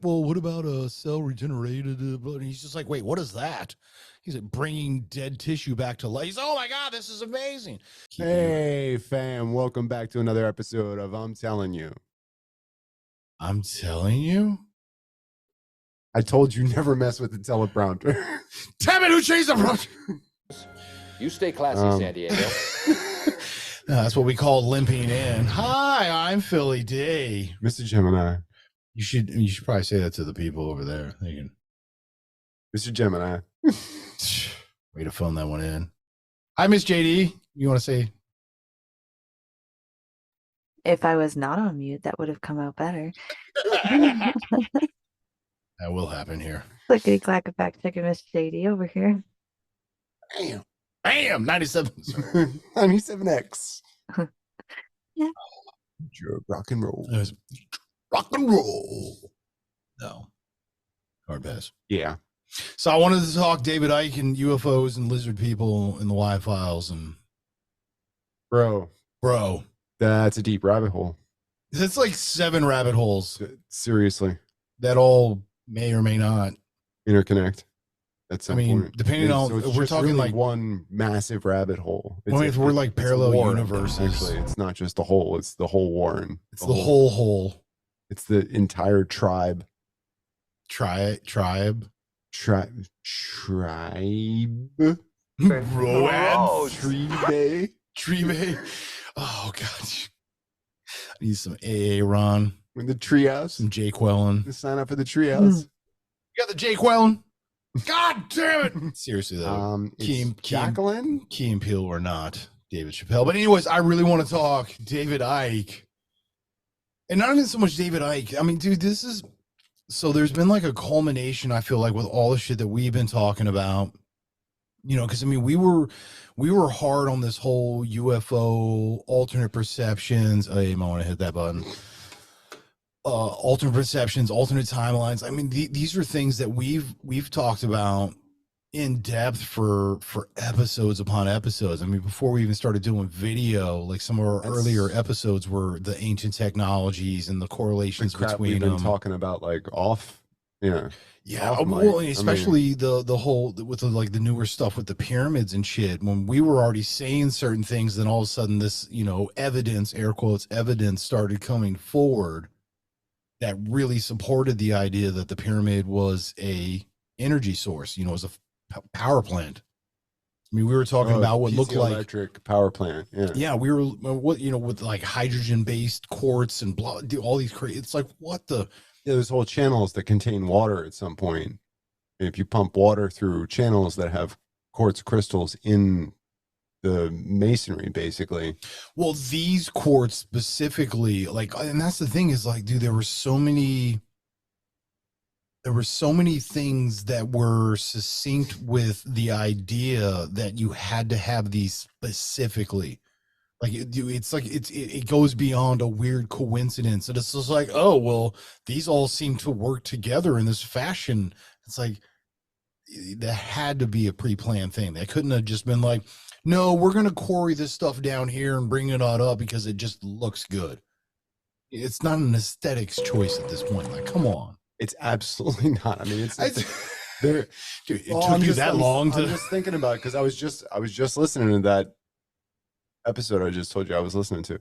well, what about cell regenerated? And he's just like, wait, what is that? He's like bringing dead tissue back to life. He's, oh my God, this is amazing. Hey, fam, welcome back to another episode of I'm Telling You. I'm telling you? I told you never mess with the teleprompter. Damn it, who changed the prompter? You stay classy, San Diego. That's what we call limping in. Hi, I'm Philly D. Mr. Gemini. You should probably say that to the people over there. They can... Mr. Gemini. Way to phone that one in. Hi, Miss JD. You want to say? If I was not on mute, that would have come out better. That will happen here. Clickety clack a fact checking Miss JD over here. Bam! 97. 97X. Yeah. Rock and roll. Rock and roll. No. Hard pass. Yeah. So I wanted to talk David Icke and UFOs and lizard people in the Y files and Bro. That's a deep rabbit hole. It's like 7 rabbit holes. Seriously. That all may or may not interconnect at some point. Depending on, so we're talking really like one massive rabbit hole. If we're like parallel universes. Actually, it's not just the hole, it's the whole Warren. It's the whole hole. It's the entire tribe. Tribe. Road. Tree. Oh God. I need some AA Ron. In the treehouse. Some Jake Wellen. Sign up for the treehouse. You got the Jake Wellen? God damn it. Seriously though. Jacqueline? Key and Peele or not David Chappelle. But anyways, I really want to talk David Icke. And not even so much David Icke. I mean, dude, so there's been like a culmination, I feel like, with all the shit that we've been talking about. You know, because I mean, we were hard on this whole UFO alternate perceptions. I might want to hit that button. Alternate perceptions, alternate timelines. I mean, these are things that we've talked about in depth for episodes upon episodes. I mean, before we even started doing video, like some of our earlier episodes were the ancient technologies and the correlations between we've them. Been talking about like off. Yeah. Well, especially the whole with the newer stuff with the pyramids and shit. When we were already saying certain things, then all of a sudden this, evidence, air quotes, evidence started coming forward that really supported the idea that the pyramid was a energy source, was a power plant. I mean, we were talking about what looked like electric power plant. Yeah, we were with like hydrogen based quartz and blah, all these it's like what the. Yeah, there's whole channels that contain water at some point. And if you pump water through channels that have quartz crystals in the masonry, basically. Well, these quartz specifically, and that's the thing is like, dude, there were so many things that were succinct with the idea that you had to have these specifically. Like it goes beyond a weird coincidence. And it's just like, oh, well, these all seem to work together in this fashion. It's like, that had to be a pre-planned thing. They couldn't have just been like, no, we're going to quarry this stuff down here and bring it all up because it just looks good. It's not an aesthetics choice at this point. Like, come on. It's absolutely not. I mean, Dude, it took you that long to. I'm just thinking about it because I was just listening to that episode I just told you I was listening to,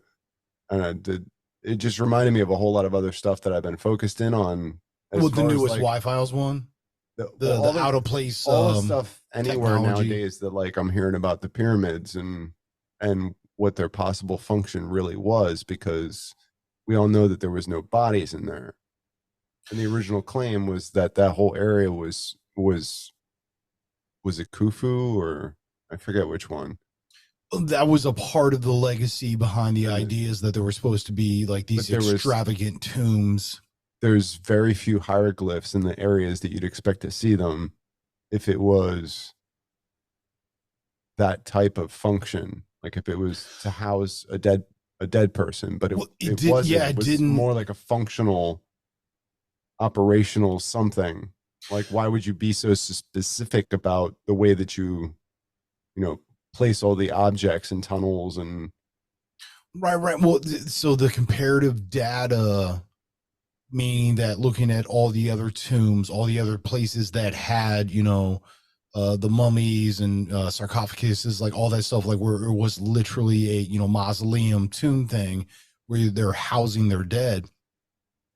and it just reminded me of a whole lot of other stuff that I've been focused in on. Well, the newest Y-Files one, the out of place, all the stuff anywhere nowadays that like I'm hearing about the pyramids and what their possible function really was, because we all know that there was no bodies in there, and the original claim was that whole area was it Khufu, or I forget which one. That was a part of the legacy behind the ideas that there were supposed to be like these extravagant tombs. There's very few hieroglyphs in the areas that you'd expect to see them if it was that type of function, like if it was to house a dead person, but it wasn't. Yeah, it was more like a functional, operational something. Like, why would you be so specific about the way that you place all the objects and tunnels and right. Well, so the comparative data meaning that looking at all the other tombs, all the other places that had, the mummies and sarcophaguses, like all that stuff, like where it was literally a, mausoleum tomb thing where they're housing their dead.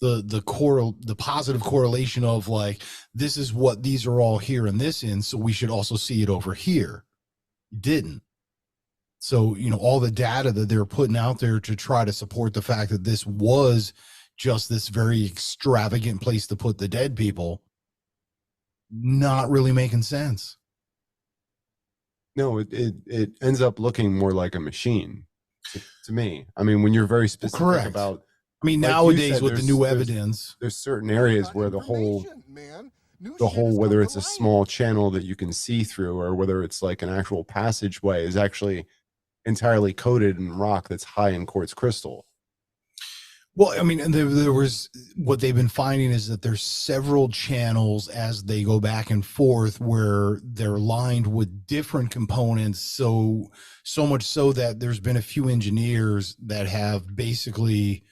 The positive correlation of like, this is what these are all here in this in, so we should also see it over here. Didn't. So, all the data that they're putting out there to try to support the fact that this was just this very extravagant place to put the dead people, not really making sense. No, it ends up looking more like a machine to me. I mean, when you're very specific about, I mean, like nowadays said, with the new evidence, there's certain areas where the whole, whether it's a small channel that you can see through or whether it's like an actual passageway is actually entirely coated in rock that's high in quartz crystal. Well, I mean, and there was, what they've been finding is that there's several channels as they go back and forth where they're lined with different components. So much so that there's been a few engineers that have basically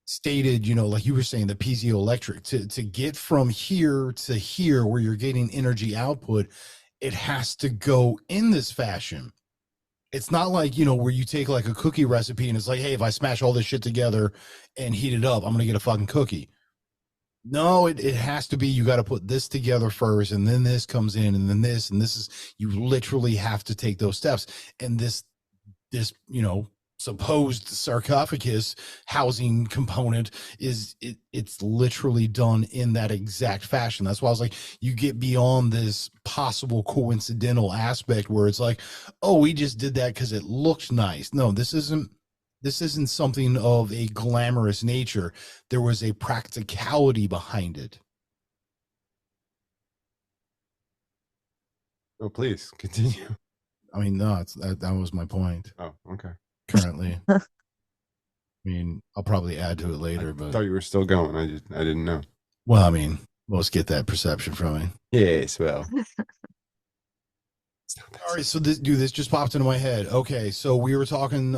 stated, like you were saying, the piezoelectric to get from here to here where you're getting energy output, it has to go in this fashion. It's not like, where you take like a cookie recipe and it's like, hey, if I smash all this shit together and heat it up, I'm going to get a fucking cookie. No, it has to be, you got to put this together first, and then this comes in, and then this, and this is, you literally have to take those steps. And this, supposed sarcophagus housing component it's literally done in that exact fashion. That's why I was like, you get beyond this possible coincidental aspect where it's like, oh, we just did that because it looks nice. No, this isn't something of a glamorous nature. There was a practicality behind it. Oh, please continue. I mean, no, that was my point. Oh, okay. Currently. I mean, I'll probably add to it later, but I thought you were still going. I didn't know. Well, I mean, most get that perception from me. Yes, well. All right, so this just popped into my head. Okay, so we were talking,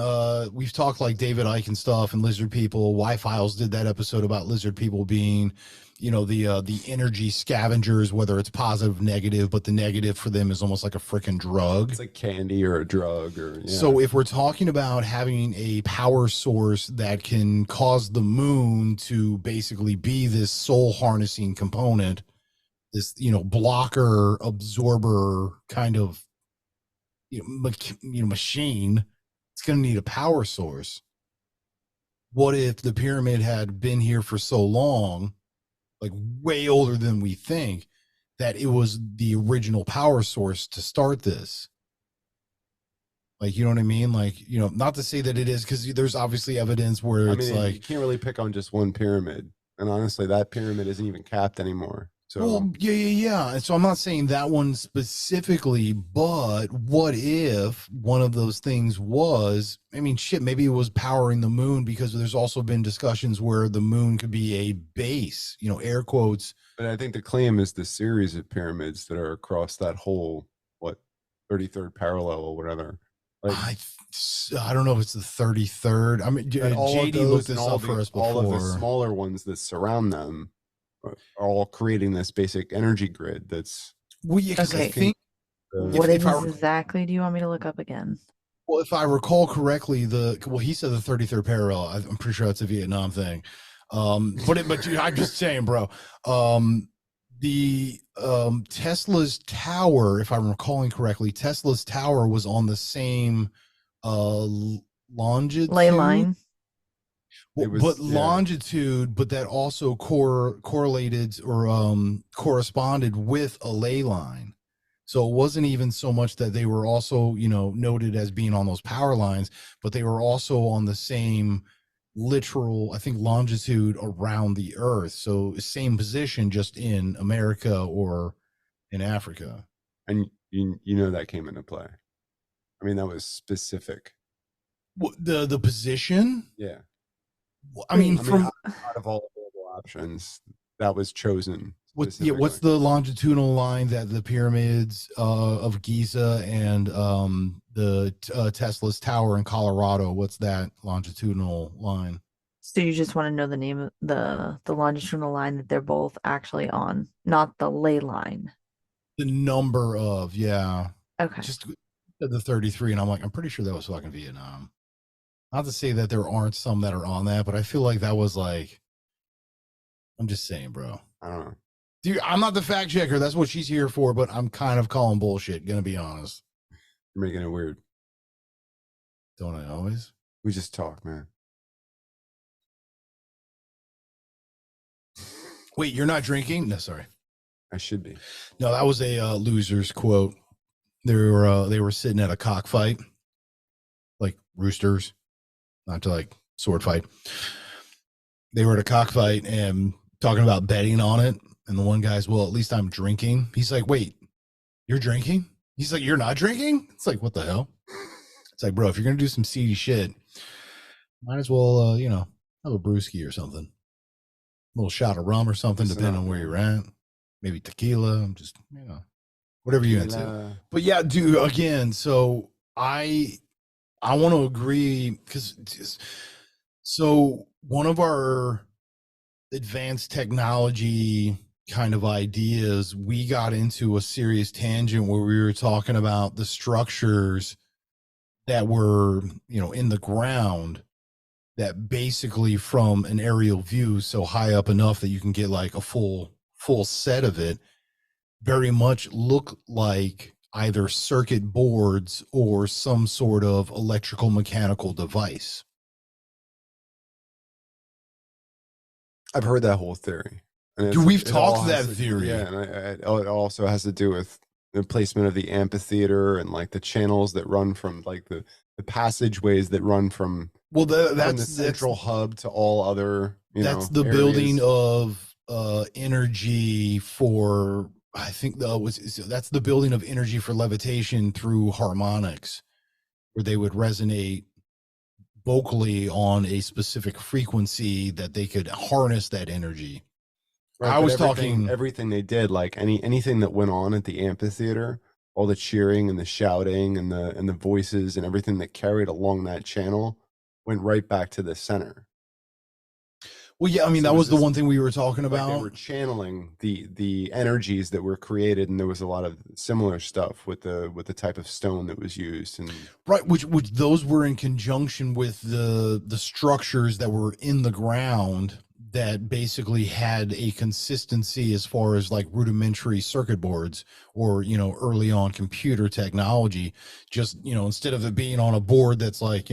we've talked like David Icke and stuff and lizard people. Y-Files did that episode about lizard people being, the energy scavengers, whether it's positive, negative, but the negative for them is almost like a freaking drug. It's like candy or a drug or So if we're talking about having a power source that can cause the moon to basically be this soul harnessing component, this, blocker, absorber kind of, machine, it's going to need a power source. What if the pyramid had been here for so long, like way older than we think, that it was the original power source to start this? Like, you know what I mean? Like, not to say that it is, because there's obviously evidence where it's like, you can't really pick on just one pyramid. And honestly, that pyramid isn't even capped anymore. So, well, yeah. And so I'm not saying that one specifically, but what if one of those things was, I mean, shit, maybe it was powering the moon, because there's also been discussions where the moon could be a base, air quotes. But I think the claim is the series of pyramids that are across that whole, 33rd parallel or whatever. Like, I don't know if it's the 33rd. I mean, JD looked this up for us before. All of the smaller ones that surround them are all creating this basic energy grid that's... Well, yeah, okay. I think, what exactly do you want me to look up again? Well, if I recall correctly, he said the 33rd parallel. I'm pretty sure that's a Vietnam thing. But I'm just saying, bro. The Tesla's tower, if I'm recalling correctly, Tesla's tower was on the same longitude. Ley line. Longitude, but that also correlated or corresponded with a ley line. So it wasn't even so much that they were also, noted as being on those power lines, but they were also on the same literal, I think, longitude around the Earth. So same position, just in America or in Africa. And that came into play. I mean, that was specific. The position? Yeah. I mean, out of all available options, that was chosen. What's the longitudinal line that the pyramids of Giza and the Tesla's tower in Colorado? What's that longitudinal line? So you just want to know the name of the longitudinal line that they're both actually on, not the ley line. The number of, yeah. Okay. Just the 33, and I'm like, I'm pretty sure that was fucking Vietnam. Not to say that there aren't some that are on that, but I feel like that was like, I'm just saying, bro. I don't know. Dude, I'm not the fact checker. That's what she's here for, but I'm kind of calling bullshit, gonna be honest. You're making it weird. Don't I always? We just talk, man. Wait, you're not drinking? No, sorry. I should be. No, that was a loser's quote. They were sitting at a cockfight, like roosters, not to like sword fight. They were at a cockfight and talking about betting on it. And the one guy's, well, at least I'm drinking. He's like, wait, you're drinking? He's like, you're not drinking? It's like, what the hell? It's like, bro, if you're going to do some seedy shit, might as well, have a brewski or something. A little shot of rum or something, depending on where you're at. Maybe tequila, just, whatever you're into. But yeah, dude, again, so I want to agree because so one of our advanced technology kind of ideas, we got into a serious tangent where we were talking about the structures that were, in the ground that basically from an aerial view, so high up enough that you can get like a full set of it, very much look like either circuit boards or some sort of electrical mechanical device. I've heard that whole theory. Dude, we've talked that theory. Yeah, and it also has to do with the placement of the amphitheater and like the channels that run from like the passageways that run from that's the central hub to all other that's the areas. Building of energy for, I think that's the building of energy for levitation through harmonics, where they would resonate vocally on a specific frequency that they could harness that energy. Right, I was talking everything they did, like anything that went on at the amphitheater, all the cheering and the shouting and the voices and everything that carried along that channel went right back to the center. Well, yeah, I mean, so that was the one thing we were talking about. They were channeling the energies that were created, and there was a lot of similar stuff with the type of stone that was used, and right, which those were in conjunction with the structures that were in the ground that basically had a consistency as far as like rudimentary circuit boards or early on computer technology. Just instead of it being on a board that's like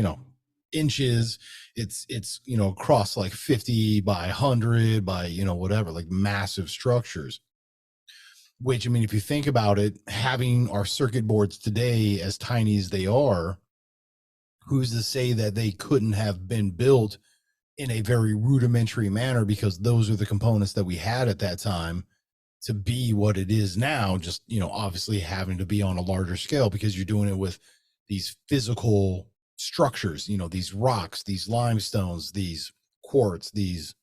inches, it's across like 50 by 100 by whatever, like massive structures. Which, I mean, if you think about it, having our circuit boards today as tiny as they are, who's to say that they couldn't have been built in a very rudimentary manner, because those are the components that we had at that time to be what it is now, just obviously having to be on a larger scale because you're doing it with these physical structures, these rocks, these limestones, these quartz, these.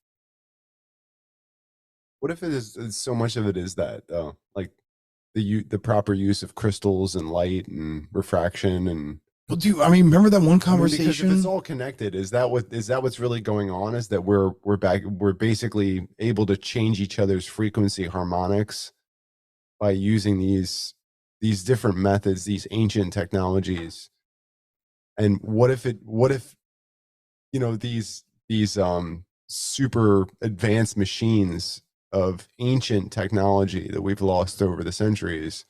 What if it is so much of it is that like the proper use of crystals and light and refraction and. Well, I mean, remember that one conversation? Because if it's all connected, is that what's really going on? Is that we're basically able to change each other's frequency harmonics by using these different methods, these ancient technologies. And what if these super advanced machines of ancient technology that we've lost over the centuries,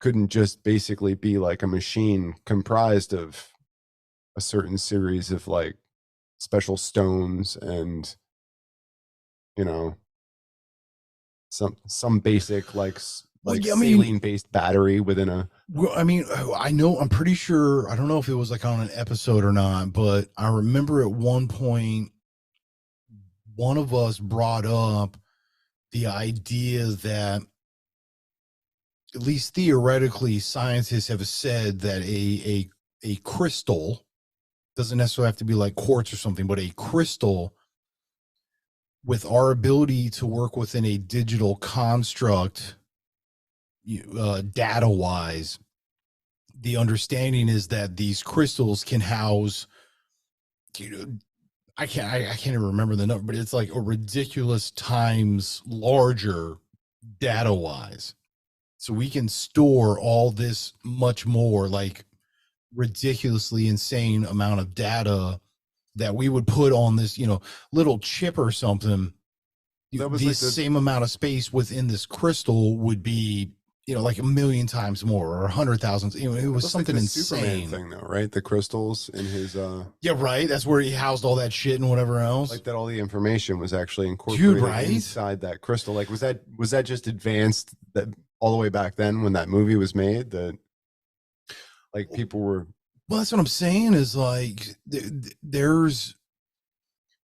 couldn't just basically be like a machine comprised of a certain series of like special stones and, some basic like saline based battery within a. Well, I mean, I'm pretty sure, I don't know if it was like on an episode or not, but I remember at one point, one of us brought up the idea that, at least theoretically, scientists have said that a crystal doesn't necessarily have to be like quartz or something, but a crystal, with our ability to work within a digital construct, data wise, the understanding is that these crystals can house I can't even remember the number, but it's like a ridiculous times larger data wise. So we can store all this much more, like ridiculously insane amount of data that we would put on this, little chip or something. That was The like same amount of space within this crystal would be, like a million times more or 100,000. It was something like the insane. Superman thing, though, right? The crystals in his. Yeah, right. That's where he housed all that shit and whatever else. Like that, all the information was actually incorporated right? inside that crystal. Like, was that just advanced that all the way back then when that movie was made? That like people were. Well, that's what I'm saying. Is like there's.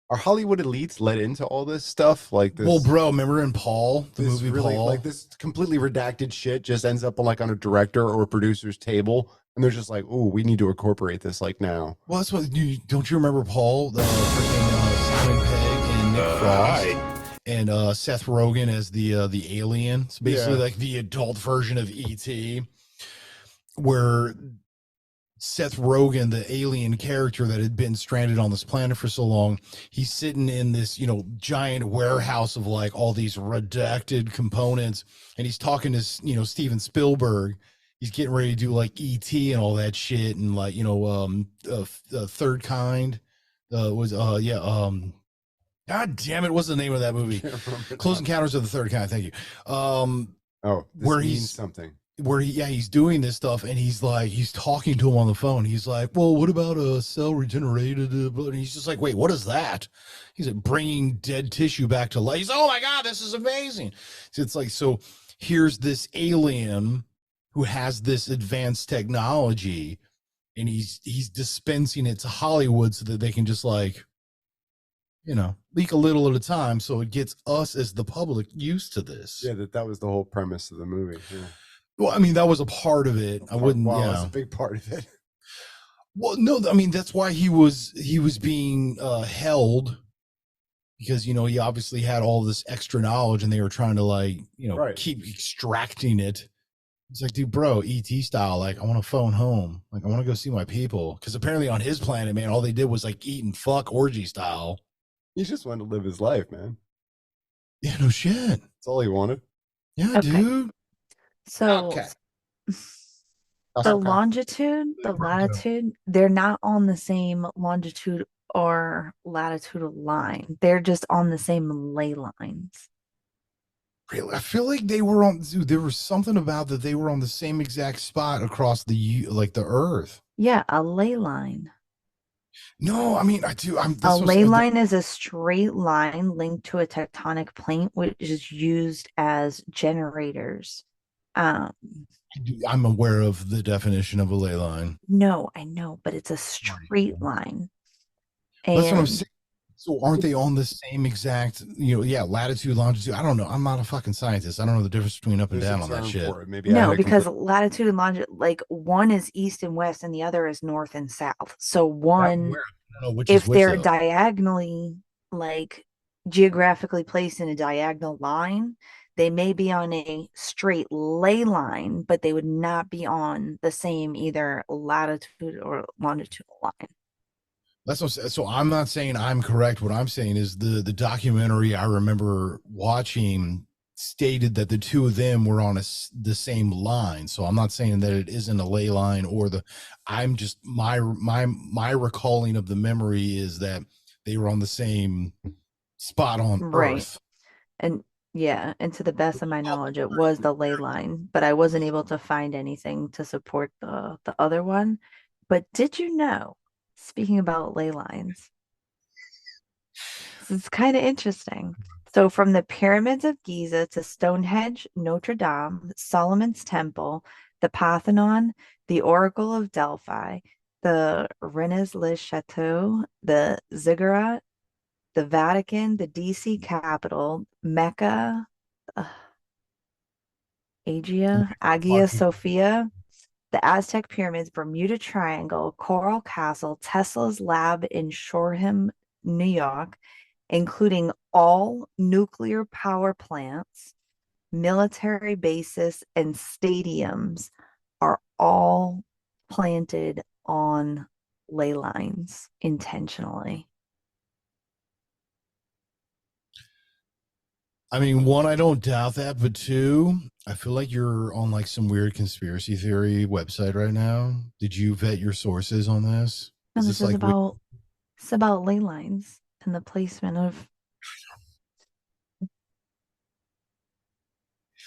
Are Hollywood elites led into all this stuff? Like this. Well, bro, remember in Paul, the movie really, Paul? like this completely redacted shit just ends up on a director or a producer's table, and they're just like, "Oh, we need to incorporate this like now." Well, that's what don't you remember Paul, the freaking Simon Pegg and Nick Frost, and Seth Rogen as the alien. It's basically like the adult version of E.T., where Seth Rogen, the alien character that had been stranded on this planet for so long, he's sitting in this, giant warehouse of like all these redacted components, and he's talking to, Steven Spielberg. He's getting ready to do like E.T. and all that shit, and like, Third Kind was God damn it, what's the name of that movie? Close Encounters of the Third Kind. Thank you. Where he's something. He's doing this stuff, and he's talking to him on the phone. He's like, well, what about a cell regenerated? And he's just like, wait, what is that? He's like, bringing dead tissue back to life. He's, oh my God, this is amazing. So it's like, so here's this alien who has this advanced technology, and he's dispensing it to Hollywood so that they can just like, leak a little at a time. So it gets us as the public used to this. Yeah, that was the whole premise of the movie. Yeah. Well, I mean, that was a part of it. I wouldn't. Wow, that's a big part of it. Well, no, I mean, that's why he was being held, because he obviously had all this extra knowledge, and they were trying to like keep extracting it. It's like, dude, bro, ET style. Like, I want to phone home. Like, I want to go see my people, because apparently on his planet, man, all they did was like eat and fuck orgy style. He just wanted to live his life, man. Yeah, no shit. That's all he wanted. Yeah, dude. So the longitude, the latitude, they're not on the same longitude or latitude line. They're just on the same ley lines. Really? I feel like they were on, dude, there was something about that they were on the same exact spot across the Earth. Yeah, a ley line. No, I mean, I do. A ley line is a straight line linked to a tectonic plate, which is used as generators. I'm aware of the definition of a ley line. No, I know, but it's a straight line. And that's what I'm saying. So aren't they on the same exact, latitude, longitude? I don't know. I'm not a fucking scientist. I don't know the difference between up and down on that shit. Maybe no, because latitude and longitude, like one is east and west and the other is north and south. So one, if they're diagonally, like geographically placed in a diagonal line, they may be on a straight ley line, but they would not be on the same either latitude or longitudinal line. That's what, so I'm not saying I'm correct. What I'm saying is the documentary I remember watching stated that the two of them were on the same line. So I'm not saying that it isn't a ley line I'm just my recalling of the memory is that they were on the same spot on Earth. And yeah, and to the best of my knowledge, it was the ley line, but I wasn't able to find anything to support the other one. But did you know? Speaking about ley lines, it's kind of interesting. So from the pyramids of Giza to Stonehenge, Notre Dame, Solomon's Temple, the Parthenon, the Oracle of Delphi, the Rennes-le-Château, the Ziggurat, the Vatican, the DC Capitol, Mecca, Hagia Sophia, the Aztec Pyramids, Bermuda Triangle, Coral Castle, Tesla's lab in Shoreham, New York, including all nuclear power plants, military bases, and stadiums, are all planted on ley lines intentionally. I mean, one, I don't doubt that, but two, I feel like you're on like some weird conspiracy theory website right now. Did you vet your sources on this? No, Is this this is like about it's about ley lines and the placement of.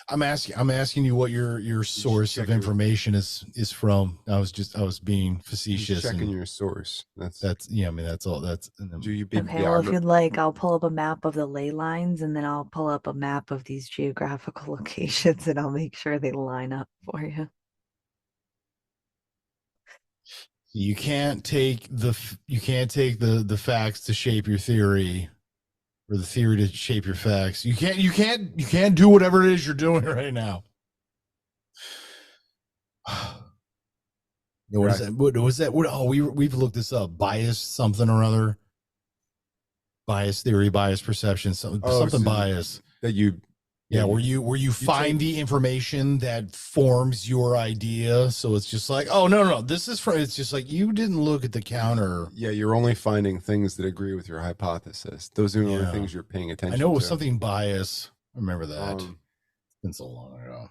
I'm asking you what your source of information is from. I was being facetious. Checking your source. That's yeah. I mean, that's all. That's do you big Okay. Well, if you'd like, I'll pull up a map of the ley lines, and then I'll pull up a map of these geographical locations, and I'll make sure they line up for you. You can't take the facts to shape your theory, or the theory to shape your facts. You can't do whatever it is you're doing right now. What is that? What was that? What? Oh, we've looked this up. Bias something or other. Bias theory, bias perception, something so bias that you. Yeah, where you find the information that forms your idea. So it's just like, oh no, this is from. It's just like you didn't look at the counter. Yeah, you're only finding things that agree with your hypothesis. Those are the only things you're paying attention to. I know it was something bias. I remember that. It's been so long ago.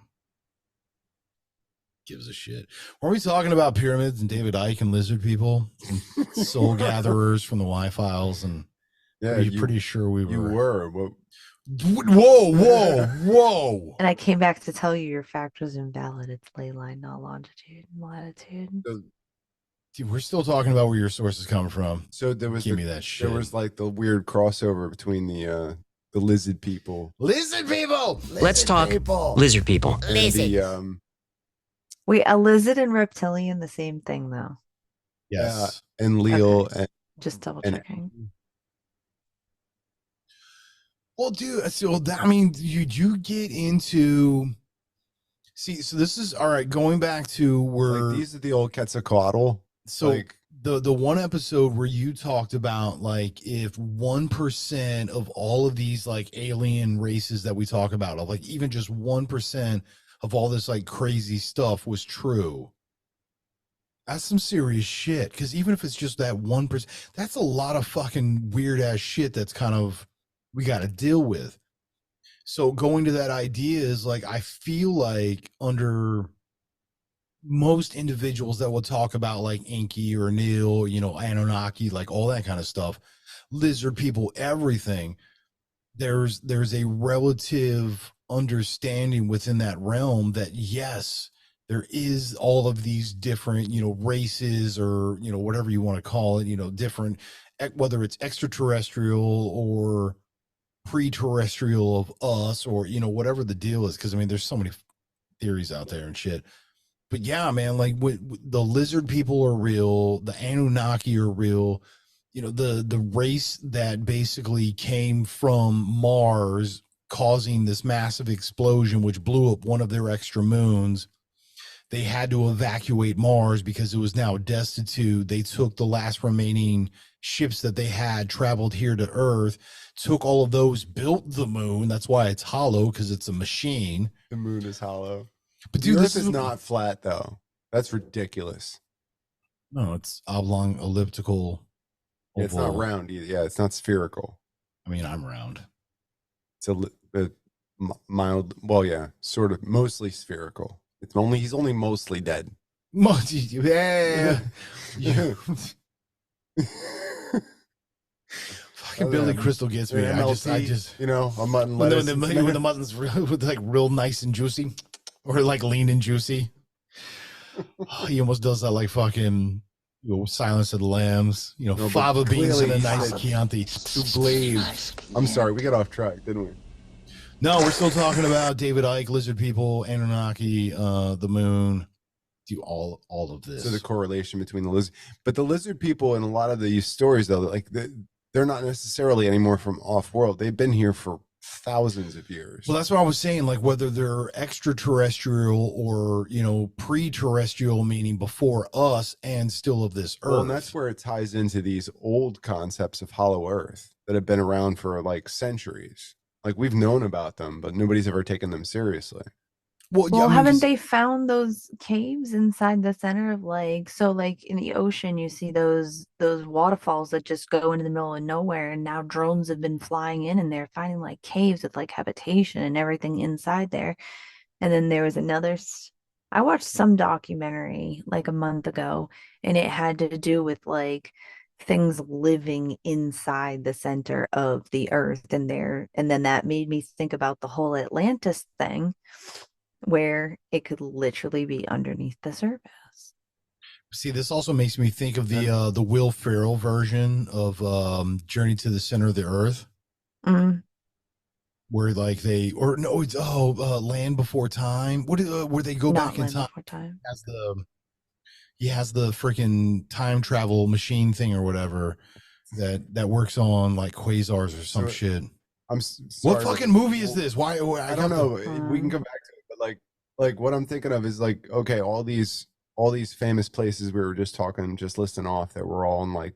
Gives a shit. Were we talking about pyramids and David Icke and lizard people and soul gatherers from the Y-Files? And yeah, you're pretty sure we were. You were. Well, whoa. And I came back to tell you your fact was invalid. It's ley line, not longitude and latitude. Dude, we're still talking about where your source is coming from. So there was give me that shit. There was like the weird crossover between the lizard people. Lizard people. Let's talk lizard people. Lizard. Wait, a lizard and reptilian, the same thing though? Yes. And Leo. Okay. Just double checking. Well, dude, so I mean, you get into so this is all right. Going back to where like these are the old Quetzalcoatl. So like, the one episode where you talked about like if 1% of all of these like alien races that we talk about, of like even just 1% of all this like crazy stuff was true. That's some serious shit. Because even if it's just that 1%, that's a lot of fucking weird ass shit that's kind of we got to deal with. So going to that idea is like, I feel like under most individuals that will talk about like Icke or Neil, Anunnaki, like all that kind of stuff, lizard people, everything, there's a relative understanding within that realm that yes, there is all of these different, races or, whatever you want to call it, different, whether it's extraterrestrial or pre-terrestrial of us or whatever the deal is, because I mean there's so many theories out there and shit, but yeah, man, like the lizard people are real, the Anunnaki are real, the race that basically came from Mars causing this massive explosion which blew up one of their extra moons. They had to evacuate Mars because it was now destitute. They took the last remaining ships that they had, traveled here to Earth, took all of those, built the moon. That's why it's hollow, because it's a machine. The moon is hollow. But dude, this is not flat though. That's ridiculous. No, it's oblong, elliptical. Yeah, it's not round either. Yeah, it's not spherical. I mean, I'm round. It's a mild, well, yeah, sort of, mostly spherical. He's only mostly dead. Yeah. Fucking Billy Crystal gets me. I just a mutton lettuce. When the mutton's like real nice and juicy, or like lean and juicy. He almost does that like fucking Silence of the Lambs. Fava beans and a nice Chianti. To believe. I'm sorry, we got off track, didn't we? No, we're still talking about David Icke, lizard people, Anunnaki, the moon, do all of this. So the correlation between the lizard, but the lizard people in a lot of these stories, though, like they're not necessarily anymore from off-world. They've been here for thousands of years. Well, that's what I was saying. Like whether they're extraterrestrial or pre-terrestrial, meaning before us and still of this earth. Well, and that's where it ties into these old concepts of hollow Earth that have been around for like centuries. Like we've known about them, but nobody's ever taken them seriously. Well, haven't they found those caves inside the center of so like in the ocean you see those waterfalls that just go into the middle of nowhere, and now drones have been flying in and they're finding like caves with like habitation and everything inside there. And then there was I watched some documentary like a month ago, and it had to do with like things living inside the center of the earth and then that made me think about the whole Atlantis thing, where it could literally be underneath the surface. See, this also makes me think of the Will Ferrell version of Journey to the Center of the Earth. Mm. Where like it's Land Before Time. Where they go Not back in time? He has the freaking time travel machine thing or whatever that works on like quasars or some shit. What fucking movie is this? Why I don't know. We can come back to it, but like what I'm thinking of is like, okay, all these famous places we were just listing off that were all in like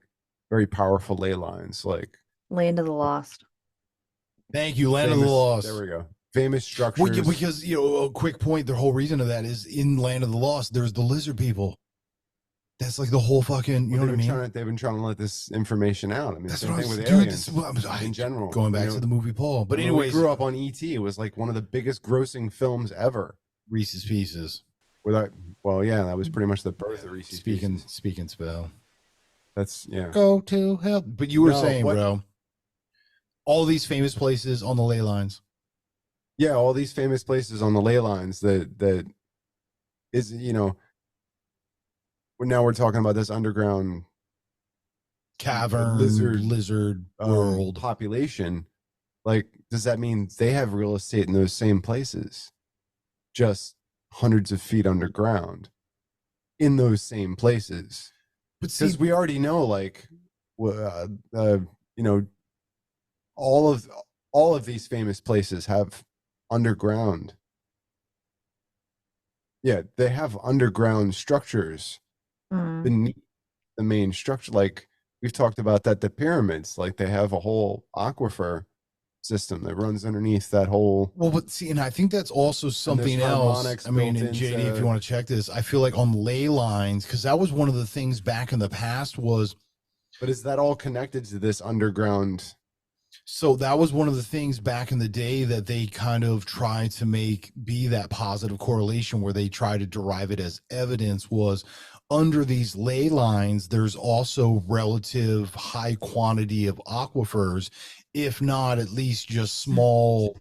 very powerful ley lines, like Land of the Lost. Thank you, Land of the Lost. There we go. Famous structures. Well, yeah, because a quick point. The whole reason of that is in Land of the Lost, there's the lizard people. That's like the whole fucking. You know what I mean? They've been trying to let this information out. I mean, that's same thing with aliens in general. Going back to the movie Paul, but anyways, we grew up on E.T. It was like one of the biggest grossing films ever. Reese's Pieces. That was pretty much the birth of Reese's Pieces. Speaking spell. That's Go to hell. But you were saying, bro. All these famous places on the ley lines. Yeah, all these famous places on the ley lines that is, now we're talking about this underground cavern lizard world population. Like, does that mean they have real estate in those same places, just hundreds of feet underground in those same places? But because we already know, like, all of these famous places have underground. Yeah, they have underground structures beneath the main structure. Like we've talked about that, the pyramids, like they have a whole aquifer system that runs underneath that whole. Well, but see, and I think that's also something else. I mean, and JD, if you want to check this, I feel like on ley lines, because that was one of the things back in the past was. But is that all connected to this underground? So that was one of the things back in the day that they kind of tried to be that positive correlation, where they try to derive it as evidence, was under these ley lines, there's also relative high quantity of aquifers, if not at least just small,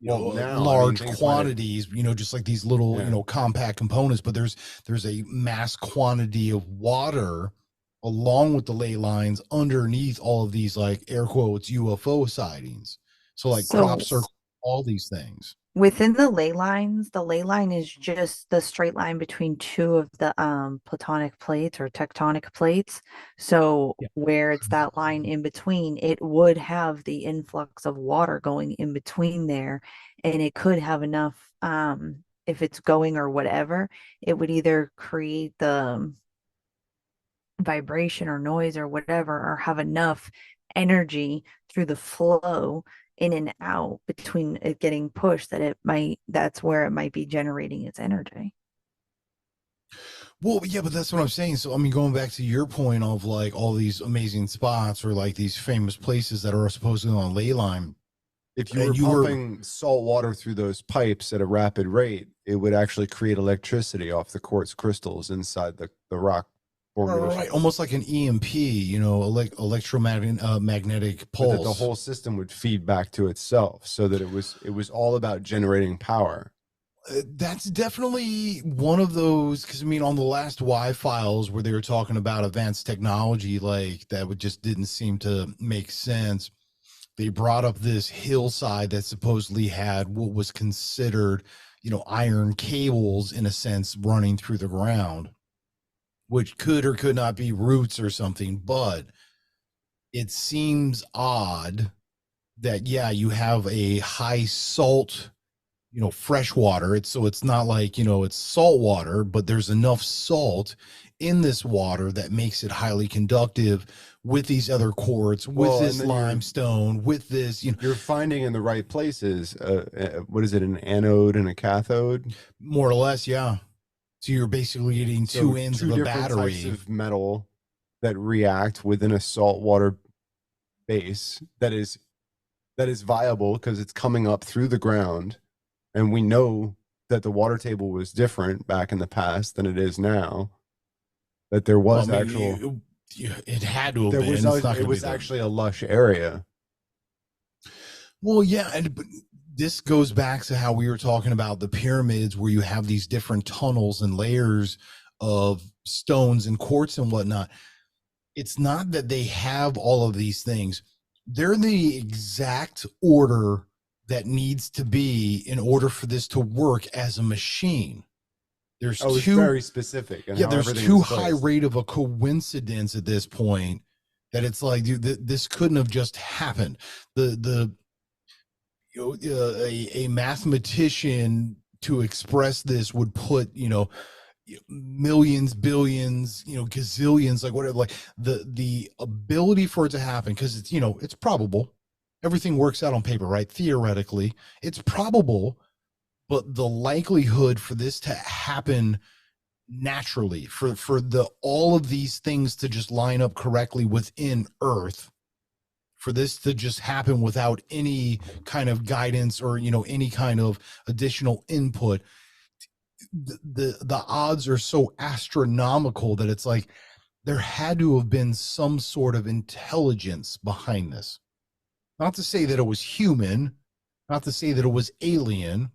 large quantities, just like these little, compact components, but there's a mass quantity of water along with the ley lines underneath all of these, like, air quotes, UFO sightings. So like crop circle, all these things. Within the ley line is just the straight line between two of the platonic plates or tectonic plates. So where it's that line in between, it would have the influx of water going in between there, and it could have enough, if it's going or whatever, it would either create the vibration or noise or whatever, or have enough energy through the flow in and out between it getting pushed that's where it might be generating its energy. Well, yeah, but that's what I'm saying. So, I mean, going back to your point of like all these amazing spots or like these famous places that are supposedly on ley line. If you were pumping salt water through those pipes at a rapid rate, it would actually create electricity off the quartz crystals inside the rock. Right, almost like an EMP, electromagnetic pulse. That the whole system would feed back to itself, so that it was all about generating power. That's definitely one of those, because I mean, on the last Y files where they were talking about advanced technology, like that just didn't seem to make sense. They brought up this hillside that supposedly had what was considered, iron cables in a sense running through the ground, which could or could not be roots or something, but it seems odd that, you have a high salt fresh water. It's not like, it's salt water, but there's enough salt in this water that makes it highly conductive with these other quartz, with this limestone, with this, you're finding in the right places. What is it? An anode and a cathode? More or less. Yeah. So you're basically getting two ends of a battery. Types of metal that react within a saltwater base that is viable because it's coming up through the ground. And we know that the water table was different back in the past than it is now. That there was it had to have been. It was actually a lush area. Well, yeah, but this goes back to how we were talking about the pyramids, where you have these different tunnels and layers of stones and quartz and whatnot. It's not that they have all of these things. They're the exact order that needs to be in order for this to work as a machine. There's it's very specific. Yeah, there's too high rate of a coincidence at this point that it's like, dude, this couldn't have just happened. A mathematician to express this would put, millions, billions, gazillions, like whatever, like the ability for it to happen, because it's, it's probable. Everything works out on paper, right? Theoretically, it's probable, but the likelihood for this to happen naturally, for all of these things to just line up correctly within Earth, for this to just happen without any kind of guidance or, any kind of additional input, the odds are so astronomical that it's like there had to have been some sort of intelligence behind this. Not to say that it was human, not to say that it was alien,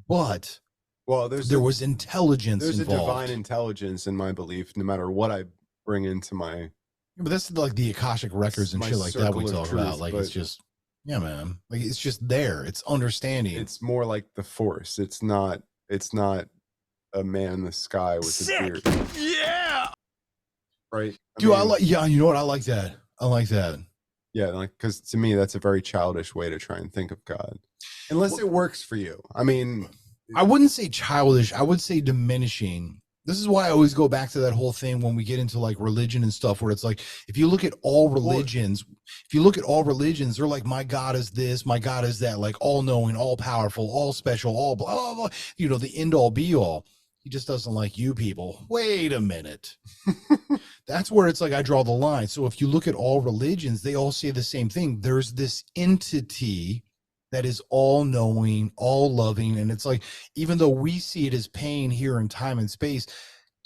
but there was intelligence involved. There's a divine intelligence in my belief, no matter what I bring into my... But that's like the Akashic records and shit like that we talk about. Like, it's just, yeah, man. Like, it's just there. It's understanding. It's more like the Force. It's not a man in the sky with a beard. Yeah. Right? Dude, you know what? I like that. I like that. Yeah, like, because to me, that's a very childish way to try and think of God. Unless it works for you. I mean... I wouldn't say childish. I would say diminishing. This is why I always go back to that whole thing when we get into like religion and stuff, where it's like, if you look at all religions, they're like, my God is this, my God is that, like all knowing, all powerful, all special, all blah, blah, blah, the end all be all. He just doesn't like you people. Wait a minute. That's where it's like, I draw the line. So if you look at all religions, they all say the same thing. There's this entity that is all knowing, all loving. And it's like, even though we see it as pain here in time and space,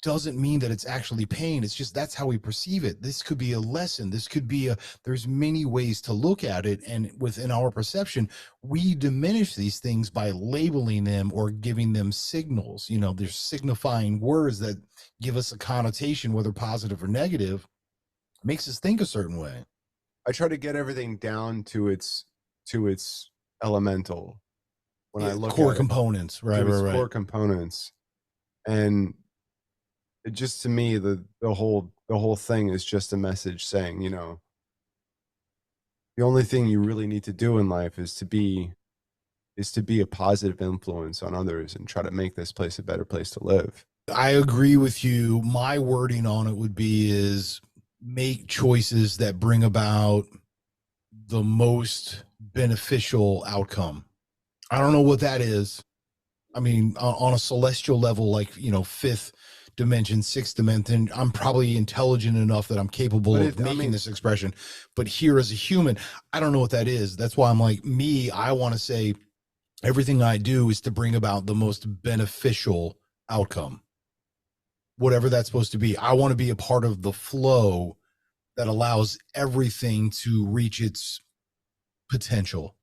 doesn't mean that it's actually pain. It's just, that's how we perceive it. This could be a lesson. This could be there's many ways to look at it. And within our perception, we diminish these things by labeling them or giving them signals. There's signifying words that give us a connotation, whether positive or negative, makes us think a certain way. I try to get everything down to its elemental when I look core at components, right? Core components, and it just, to me, the whole thing is just a message saying, the only thing you really need to do in life is to be a positive influence on others and try to make this place a better place to live. I agree with you. My wording on it would be is make choices that bring about the most beneficial outcome. I don't know what that is. I mean, on a celestial level, like, fifth dimension, sixth dimension, I'm probably intelligent enough that I'm capable of making this expression. But here as a human, I don't know what that is. That's why I'm like, I want to say everything I do is to bring about the most beneficial outcome, whatever that's supposed to be. I want to be a part of the flow that allows everything to reach its potential,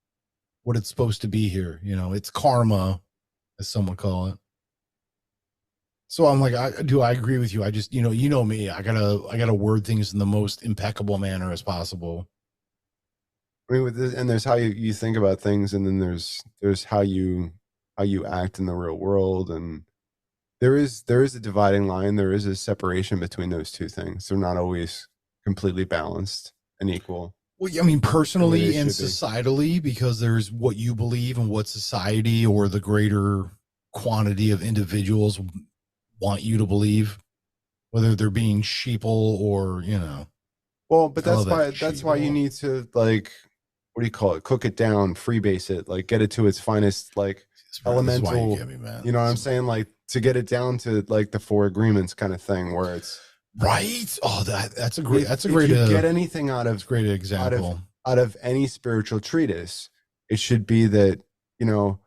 what it's supposed to be here. It's karma, as some would call it. So I'm like, I agree with you. I just, you know me, I gotta word things in the most impeccable manner as possible. I mean, and there's how you think about things, and then there's how you act in the real world, and there is a dividing line. There is a separation between those two things. They're not always completely balanced and equal. Well, I mean, personally and societally, because there's what you believe and what society or the greater quantity of individuals want you to believe, whether they're being sheeple or, you know. Well, but that's why you need to, like, what do you call it? Cook it down, freebase it, like get it to its finest, like elemental, you know what I'm saying? Like to get it down to like the 4 agreements kind of thing where it's right. Oh, that's a great, if you get anything out of great example out of any spiritual treatise, it should be that, you know,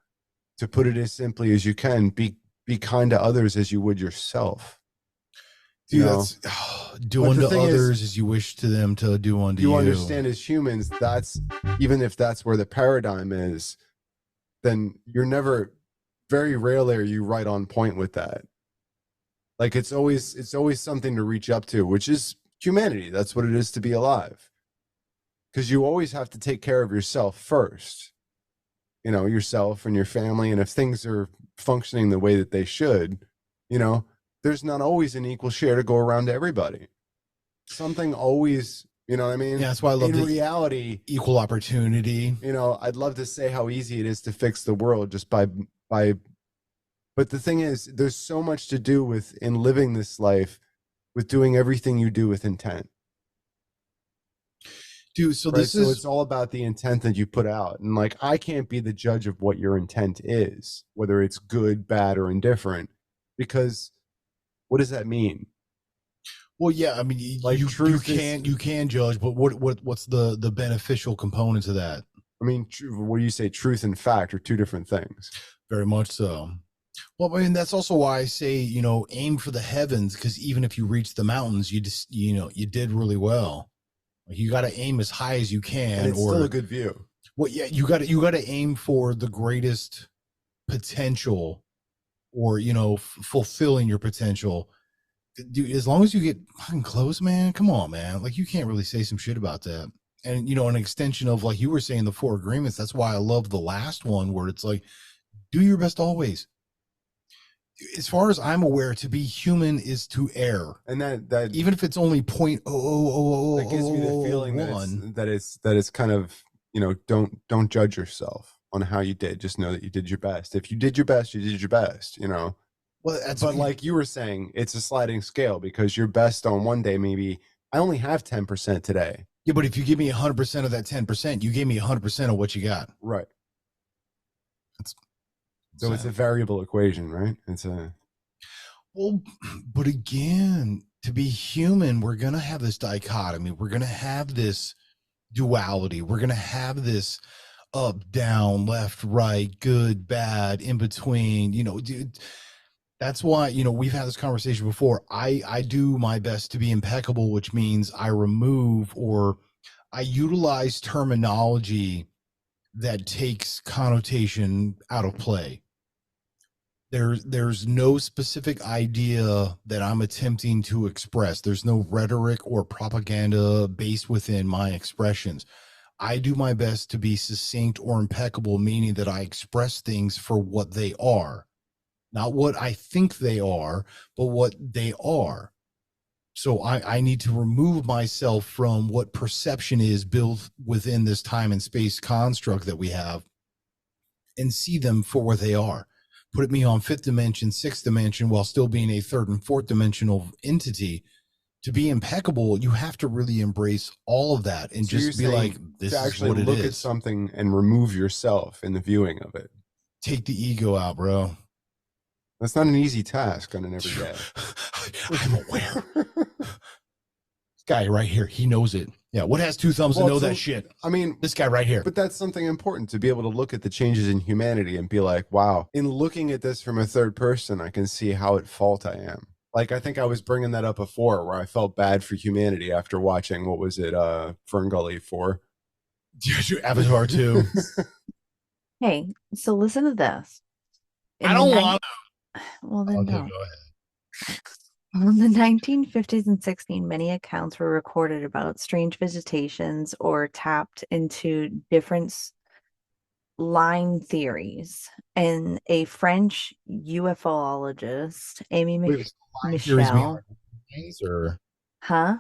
to put it as simply as you can, be kind to others as you would yourself. Dude, you know? That's do unto others as you wish to them to do unto you. You understand, as humans, that's, even if that's where the paradigm is, then you're never, very rarely are you right on point with that. Like it's always something to reach up to, which is humanity. That's what it is to be alive. Because you always have to take care of yourself first, you know, yourself and your family. And if things are functioning the way that they should, you know, there's not always an equal share to go around to everybody. Something always, you know what I mean? Yeah, that's why I love in reality, equal opportunity. You know, I'd love to say how easy it is to fix the world just by, but the thing is, there's so much to do with in living this life, with doing everything you do with intent. Dude, so this is, so it's all about the intent that you put out. And like, I can't be the judge of what your intent is, whether it's good, bad, or indifferent, because what does that mean? Well, yeah, I mean, like you can judge, but what's the beneficial component to that? I mean, what do you say? Truth and fact are 2 different things. Very much so. Well, I mean, that's also why I say, you know, aim for the heavens, because even if you reach the mountains, you just, you know, you did really well. Like you got to aim as high as you can, and it's still a good view. Well, yeah, you got to aim for the greatest potential, or, you know, fulfilling your potential. Dude, as long as you get fucking close, man, come on, man. Like you can't really say some shit about that. And, you know, an extension of, like you were saying, the 4 agreements. That's why I love the last one, where it's like, do your best always. As far as I'm aware, to be human is to err, and that even if it's only 0.0000001, that gives me the feeling that it's kind of, you know, don't judge yourself on how you did. Just know that you did your best. If you did your best, you did your best. You know. Well, but like you were saying, it's a sliding scale, because your best on one day, maybe I only have 10% today. Yeah, but if you give me 100% of that 10%, you gave me 100% of what you got. Right. So it's a variable equation, right? It's a, well, but again, to be human, we're going to have this dichotomy. We're going to have this duality. We're going to have this up, down, left, right, good, bad, in between, you know, dude. That's why, you know, we've had this conversation before. I do my best to be impeccable, which means I remove, or I utilize terminology that takes connotation out of play. There's no specific idea that I'm attempting to express. There's no rhetoric or propaganda based within my expressions. I do my best to be succinct or impeccable, meaning that I express things for what they are, not what I think they are, but what they are. So I need to remove myself from what perception is built within this time and space construct that we have, and see them for what they are. Put me on 5th dimension, 6th dimension, while still being a 3rd and 4th dimensional entity. To be impeccable, you have to really embrace all of that and so just be like, this is what it is. Look at something and remove yourself in the viewing of it. Take the ego out, bro. That's not an easy task on an everyday. I'm aware. This guy right here, he knows it. Yeah, what has 2 thumbs to know that shit? I mean, this guy right here. But that's something important, to be able to look at the changes in humanity and be like, wow, in looking at this from a 3rd person, I can see how at fault I am. Like, I think I was bringing that up before, where I felt bad for humanity after watching, what was it, Ferngully 4? Avatar 2. Hey, so listen to this. I don't want to. Well, then don't. Go ahead. In the 1950s and 60s, many accounts were recorded about strange visitations or tapped into different line theories. And a French UFOologist, Amy Michel. Or... Huh?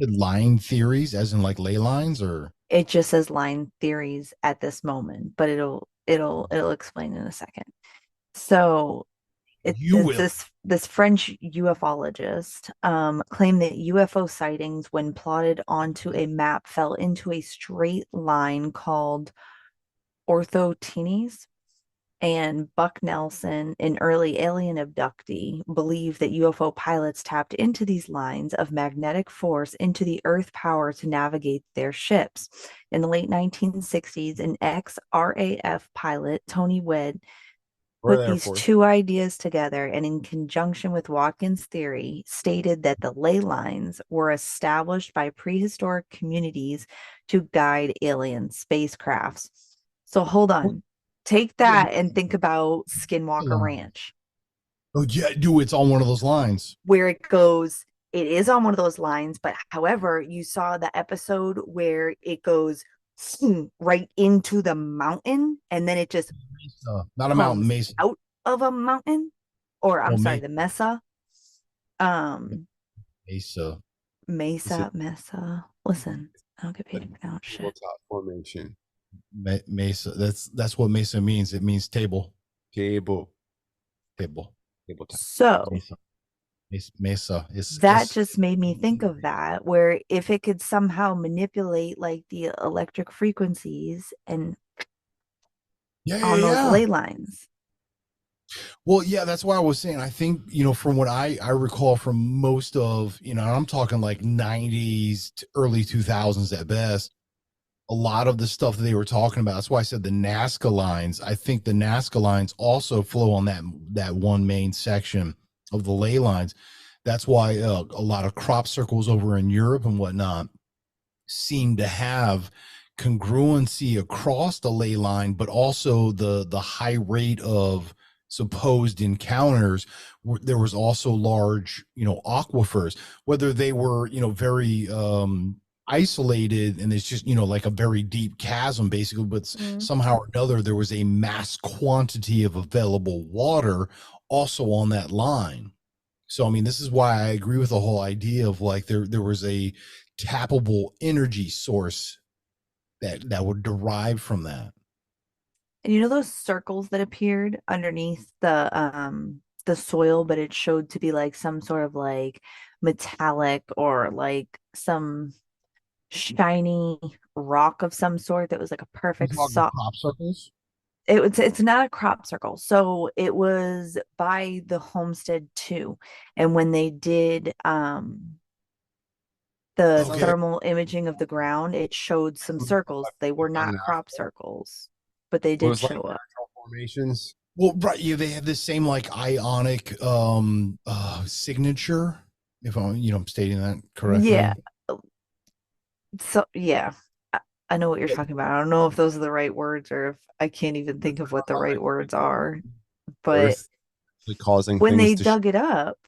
line theories, as in like ley lines, or It just says line theories at this moment, but it'll explain in a second. So you it's will. this French ufologist claimed that UFO sightings, when plotted onto a map, fell into a straight line called orthotenes. And Buck Nelson, an early alien abductee, believed that UFO pilots tapped into these lines of magnetic force into the Earth power to navigate their ships. In the late 1960s, an ex-RAF pilot, Tony Wedd, put these two ideas together and, in conjunction with Watkins' theory, stated that the ley lines were established by prehistoric communities to guide alien spacecrafts. So hold on. Take that and think about Skinwalker Ranch. Oh, yeah, dude, it's on one of those lines. Where it goes, it is on one of those lines, but however, you saw the episode where it goes right into the mountain and then it just not a mountain, mesa. Out of a mountain, or I'm sorry, the mesa. Mesa. Listen, I don't get paid to pronounce shit. Formation. Mesa. That's what mesa means. It means table. Table. So mesa. That just made me think of that, where if it could somehow manipulate like the electric frequencies and on those ley lines. Well, yeah, that's why I was saying, I think, from what I recall from most of, I'm talking like 90s to early 2000s at best, a lot of the stuff that they were talking about. That's why I said the Nazca lines. I think the Nazca lines also flow on that one main section of the ley lines. That's why a lot of crop circles over in Europe and whatnot seem to have congruency across the ley line, but also the high rate of supposed encounters. There was also large, aquifers, whether they were, very isolated and it's just, like a very deep chasm basically, but somehow or another there was a mass quantity of available water also on that line. So, I mean, this is why I agree with the whole idea of like there was a tappable energy source that would derive from that. And those circles that appeared underneath the soil, but it showed to be like some sort of like metallic or like some shiny rock of some sort that was like a perfect soft crop circles. It's not a crop circle. So it was by the homestead too. And when they did the thermal imaging of the ground, it showed some circles. They were not crop circles, but they did show up. Formations. Well, right, yeah, they had the same like ionic signature. If I'm stating that correctly. Yeah. So yeah, I know what you're talking about. I don't know if those are the right words or if I can't even think of what the right words are. But when they dug it up,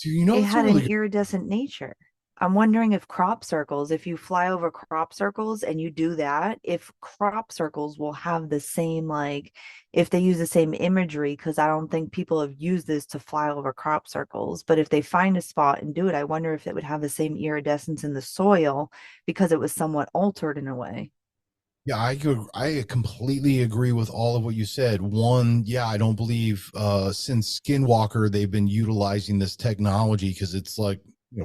it had an iridescent nature. I'm wondering if crop circles, if you fly over crop circles and you do that, if crop circles will have the same, like, if they use the same imagery, because I don't think people have used this to fly over crop circles. But if they find a spot and do it, I wonder if it would have the same iridescence in the soil because it was somewhat altered in a way. Yeah, I completely agree with all of what you said. One, yeah, I don't believe since Skinwalker they've been utilizing this technology because it's like,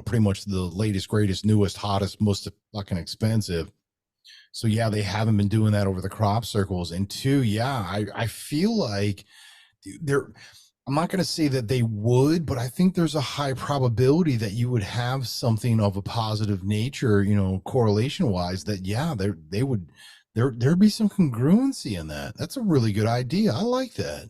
pretty much the latest, greatest, newest, hottest, most fucking expensive. So yeah, they haven't been doing that over the crop circles. And two, yeah, I feel like I'm not going to say that they would, but I think there's a high probability that you would have something of a positive nature, correlation wise, that yeah, there'd be some congruency in that. That's a really good idea. I like that.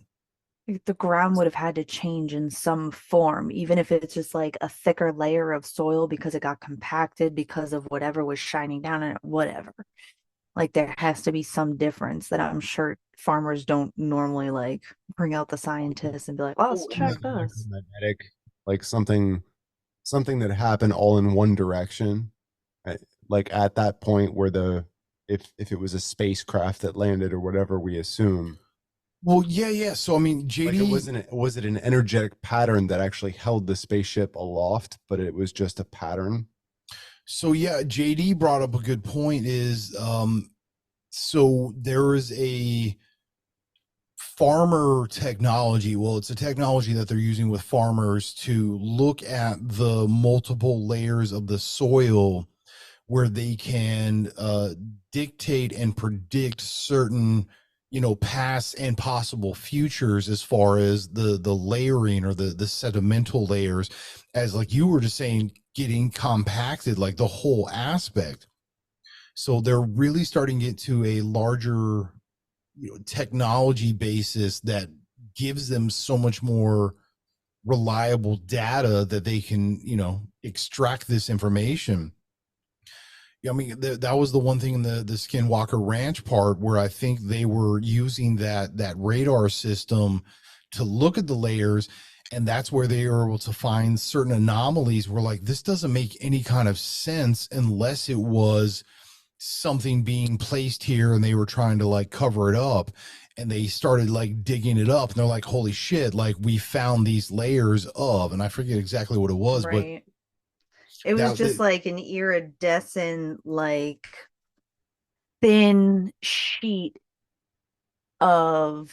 The ground would have had to change in some form, even if it's just like a thicker layer of soil because it got compacted because of whatever was shining down in it, whatever. Like there has to be some difference that I'm sure farmers don't normally like bring out the scientists and be like, well, let's check this. Magnetic, like something that happened all in one direction. Like at that point where if it was a spacecraft that landed or whatever we assume, Well, yeah. So I mean, JD, like was it an energetic pattern that actually held the spaceship aloft, but it was just a pattern? So yeah, JD brought up a good point. So there is a farmer technology. Well, it's a technology that they're using with farmers to look at the multiple layers of the soil where they can dictate and predict certain, past and possible futures as far as the layering or the sedimental layers, as like you were just saying, getting compacted, like the whole aspect. So they're really starting to get to a larger, technology basis that gives them so much more reliable data that they can, extract this information. Yeah, I mean, that was the one thing in the Skinwalker Ranch part where I think they were using that radar system to look at the layers, and that's where they were able to find certain anomalies where, like, this doesn't make any kind of sense unless it was something being placed here and they were trying to like cover it up, and they started like digging it up and they're like, holy shit, like we found these layers of, and I forget exactly what it was, right. But it was just like an iridescent, like thin sheet of,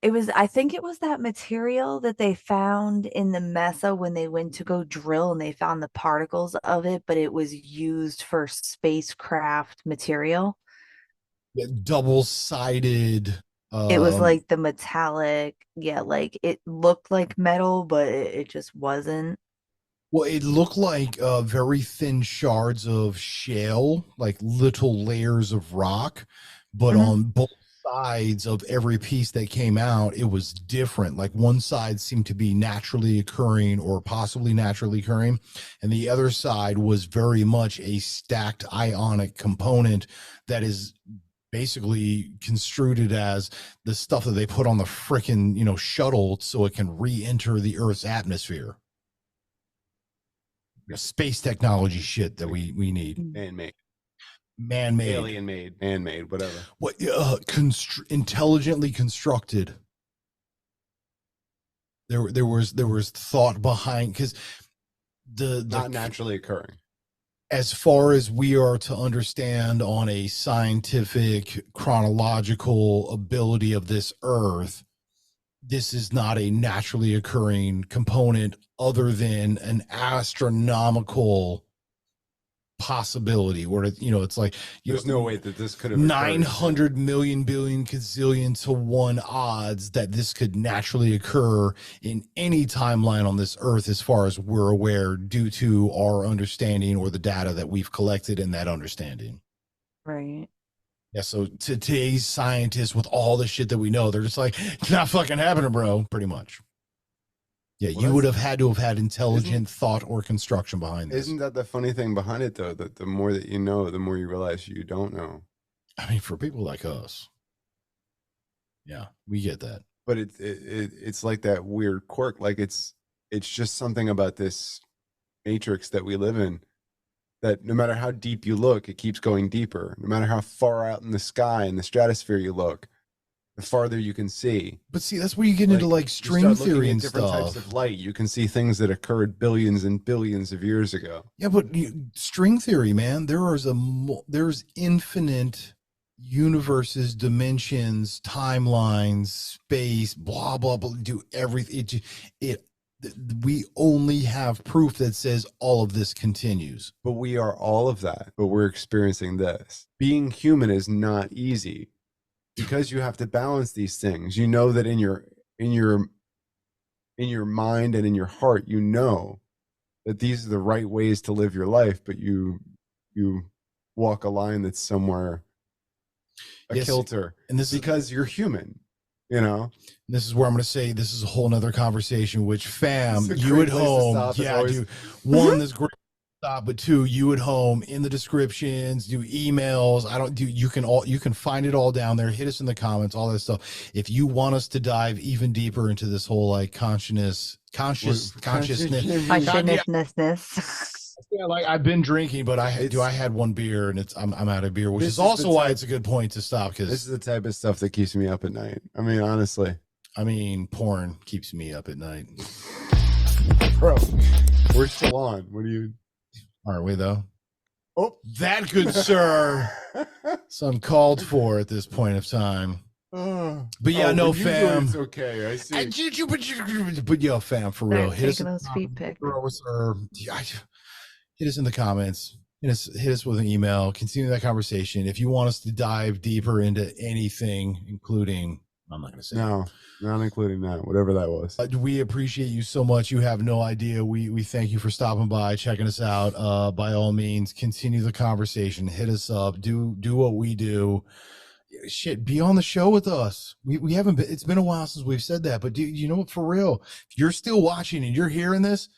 I think it was that material that they found in the mesa when they went to go drill, and they found the particles of it, but it was used for spacecraft material. Double-sided. It was like the metallic, like it looked like metal, but it just wasn't. Well, it looked like very thin shards of shale, like little layers of rock, but on both sides of every piece that came out, it was different. Like one side seemed to be naturally occurring or possibly naturally occurring, and the other side was very much a stacked ionic component that is basically construed it as the stuff that they put on the frickin', shuttle so it can re-enter the Earth's atmosphere. Space technology shit that we need. Man-made, alien-made, man-made, whatever. What intelligently constructed. There was thought behind, because the not naturally occurring. As far as we are to understand on a scientific chronological ability of this Earth, this is not a naturally occurring component other than an astronomical possibility where, it's like, there's no way that this could have 900 million billion gazillion to 1 odds that this could naturally occur in any timeline on this Earth as far as we're aware, due to our understanding or the data that we've collected in that understanding. Right. Yeah, so to today's scientists, with all the shit that we know, they're just like, it's not fucking happening, bro, pretty much. Yeah, well, you would have had to have had intelligent thought or construction behind this. Isn't that the funny thing behind it, though? That the more that you know, the more you realize you don't know. I mean, for people like us, yeah, we get that. But it's like that weird quirk. Like it's just something about this matrix that we live in, that no matter how deep you look, it keeps going deeper. No matter how far out in the sky, in the stratosphere you look, the farther you can see. But see, that's where you get into like string theory and different stuff. Types of light. You can see things that occurred billions and billions of years ago. Yeah, but string theory, man, there's infinite universes, dimensions, timelines, space, blah blah blah. Do everything. We only have proof that says all of this continues. But we are all of that. But we're experiencing this. Being human is not easy, because you have to balance these things. You know that in your mind and in your heart, you know that these are the right ways to live your life, but you walk a line that's somewhere kilter. And this is because you're human. This is where I'm going to say this is a whole nother conversation, which fam, you at home, yeah, dude, one, this great stop, but two, you at home, in the descriptions, do emails. You can find it all down there. Hit us in the comments, all that stuff. If you want us to dive even deeper into this whole like consciousness. Yeah, like I've been drinking, but I had one beer and I'm out of beer, which is also why it's a good point to stop, because this is the type of stuff that keeps me up at night. I mean, honestly. I mean, porn keeps me up at night. Bro, we're still on. What do you? Aren't we though? Oh, that good sir. It's uncalled for at this point of time. But yeah, no, fam. It's okay. I see. But yo, fam, for real, hit us, those feet pics. hit us in the comments. Hit us with an email. Continue that conversation. If you want us to dive deeper into anything, including, I'm not going to say no, not including that, whatever that was. We appreciate you so much. You have no idea. We thank you for stopping by, checking us out. By all means, continue the conversation. Hit us up. Do what we do. Shit, be on the show with us. We haven't been, it's been a while since we've said that, but you know what, for real, if you're still watching and you're hearing this,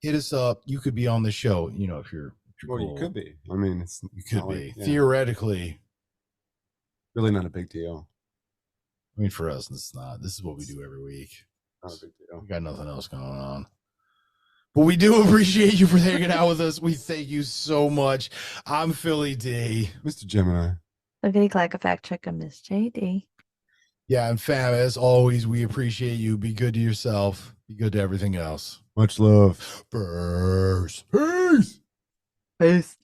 hit us up. You could be on the show, you know, if you're well, cool. You could be. I mean, you could be, like, theoretically. Really not a big deal. I mean, for us, this is what we do every week. Not a big deal. We got nothing else going on. But we do appreciate you for hanging out with us. We thank you so much. I'm Philly D. Mr. Gemini. Lookity clack a fact check on Miss JD. Yeah, and fam, as always, we appreciate you. Be good to yourself. Be good to everything else. Much love. Peace. Peace.